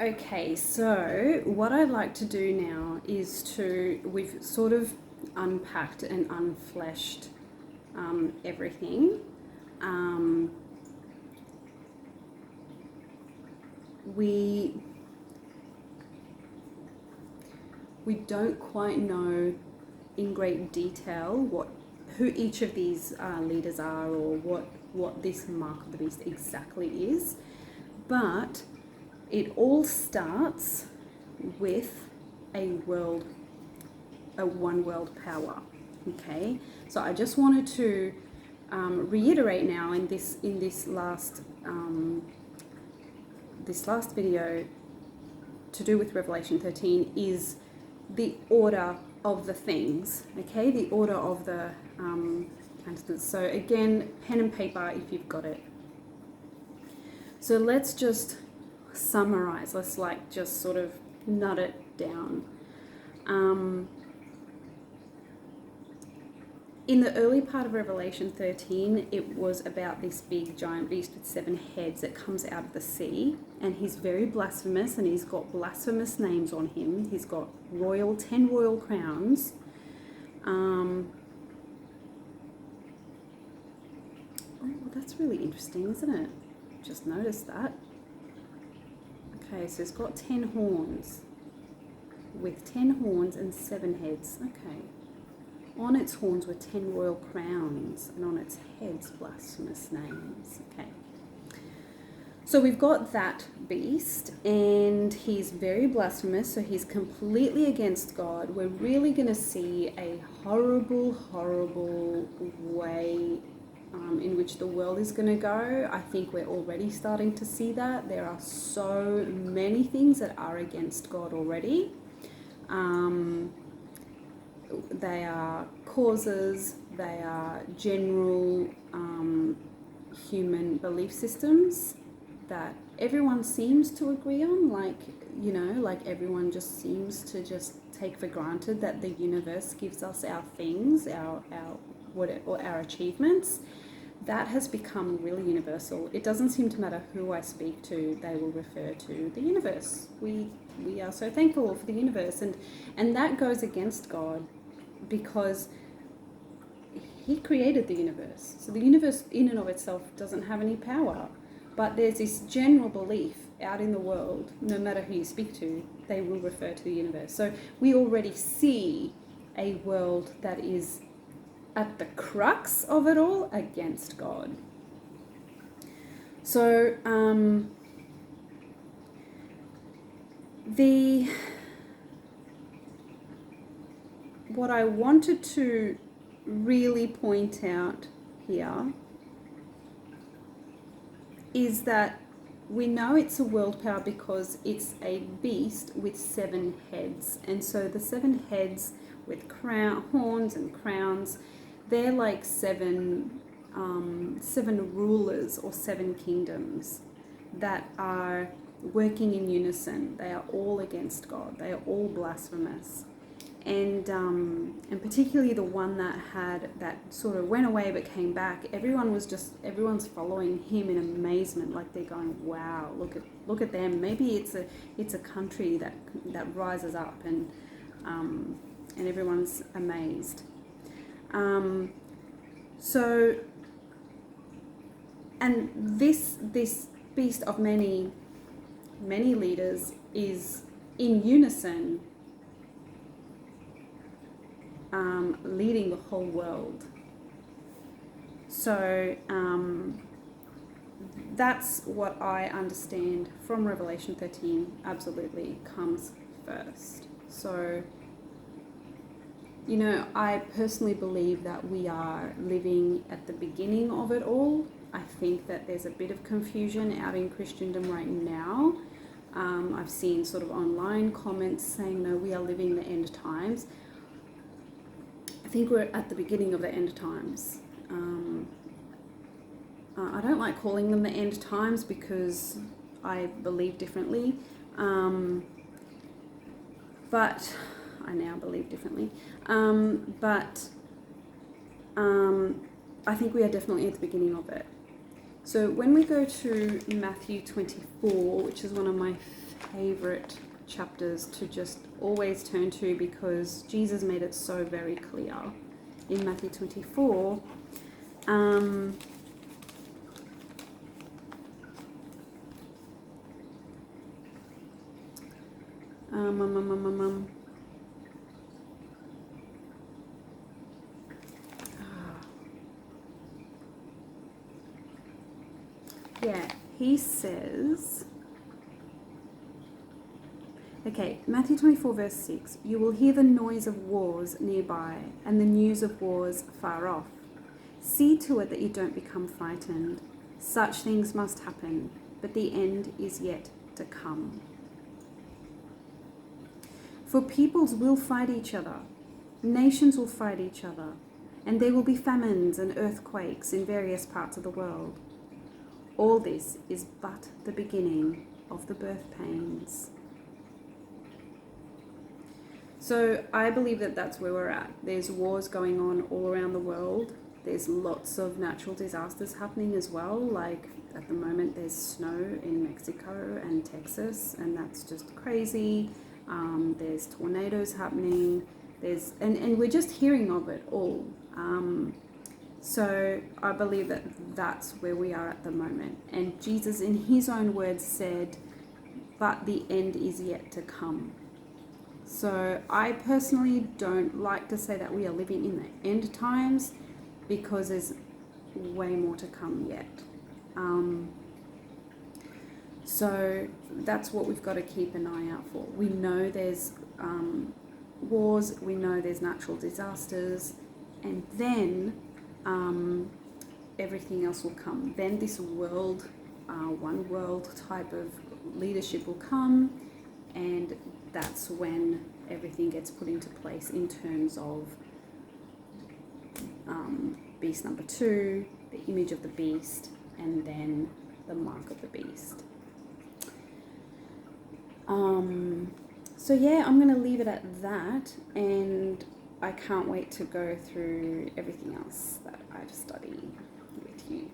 Okay, so what I'd like to do now is we've sort of unpacked and unfleshed everything. We don't quite know in great detail who each of these leaders are, or what this mark of the beast exactly is, but it all starts with a one world power. Okay, so I just wanted to reiterate now in this last video to do with Revelation 13 is the order of the things. Okay, the order of the countenance. So again, pen and paper if you've got it. So let's just summarize. Let's just sort of nut it down. In the early part of Revelation 13, it was about this big giant beast with 7 heads that comes out of the sea, and he's very blasphemous, and he's got blasphemous names on him. He's got 10 royal crowns. Oh, that's really interesting, isn't it? Just noticed that. Okay, so it's got 10 horns, with 10 horns and 7 heads. Okay. On its horns were 10 royal crowns, and on its heads blasphemous names. Okay. So we've got that beast, and he's very blasphemous, so he's completely against God. We're really going to see a horrible, horrible way in which the world is going to go. I think we're already starting to see that. There are so many things that are against God already. They are causes, they are general human belief systems that everyone seems to agree on, like everyone just seems to just take for granted that the universe gives us our things, our achievements. That has become really universal. It doesn't seem to matter who I speak to, they will refer to the universe. We are so thankful for the universe, and that goes against God, because he created the universe. So the universe in and of itself doesn't have any power. But there's this general belief out in the world, no matter who you speak to, they will refer to the universe. So we already see a world that is at the crux of it all against God. So what I wanted to really point out here is that we know it's a world power because it's a beast with 7 heads. And so the 7 heads with horns and crowns, they're like 7 rulers or 7 kingdoms that are working in unison. They are all against God. They are all blasphemous. And particularly the one that sort of went away but came back, everyone's following him in amazement, like they're going, wow, look at them. Maybe it's a country that rises up, and everyone's amazed. So, and this beast of many leaders is in unison, leading the whole world. So that's what I understand from Revelation 13 absolutely comes first. So, I personally believe that we are living at the beginning of it all. I think that there's a bit of confusion out in Christendom right now. I've seen sort of online comments saying, no, we are living the end times. I think we're at the beginning of the end times. I don't like calling them the end times because I believe differently. But I now believe differently. I think we are definitely at the beginning of it. So when we go to Matthew 24, which is one of my favorite chapters to just always turn to because Jesus made it so very clear in Matthew 24. Yeah, he says, okay, Matthew 24 verse 6, you will hear the noise of wars nearby and the news of wars far off. See to it that you don't become frightened. Such things must happen, but the end is yet to come. For peoples will fight each other, nations will fight each other, and there will be famines and earthquakes in various parts of the world. All this is but the beginning of the birth pains. So I believe that that's where we're at. There's wars going on all around the world. There's lots of natural disasters happening as well. Like at the moment there's snow in Mexico and Texas, and that's just crazy. There's tornadoes happening. And we're just hearing of it all. So I believe that that's where we are at the moment. And Jesus, in his own words, said, but the end is yet to come. So I personally don't like to say that we are living in the end times because there's way more to come yet. So that's what we've got to keep an eye out for. We know there's wars, we know there's natural disasters, and then everything else will come. Then this world, one world type of leadership will come, and that's when everything gets put into place in terms of beast number 2, the image of the beast, and then the mark of the beast. So yeah, I'm going to leave it at that, and I can't wait to go through everything else that I've studied with you.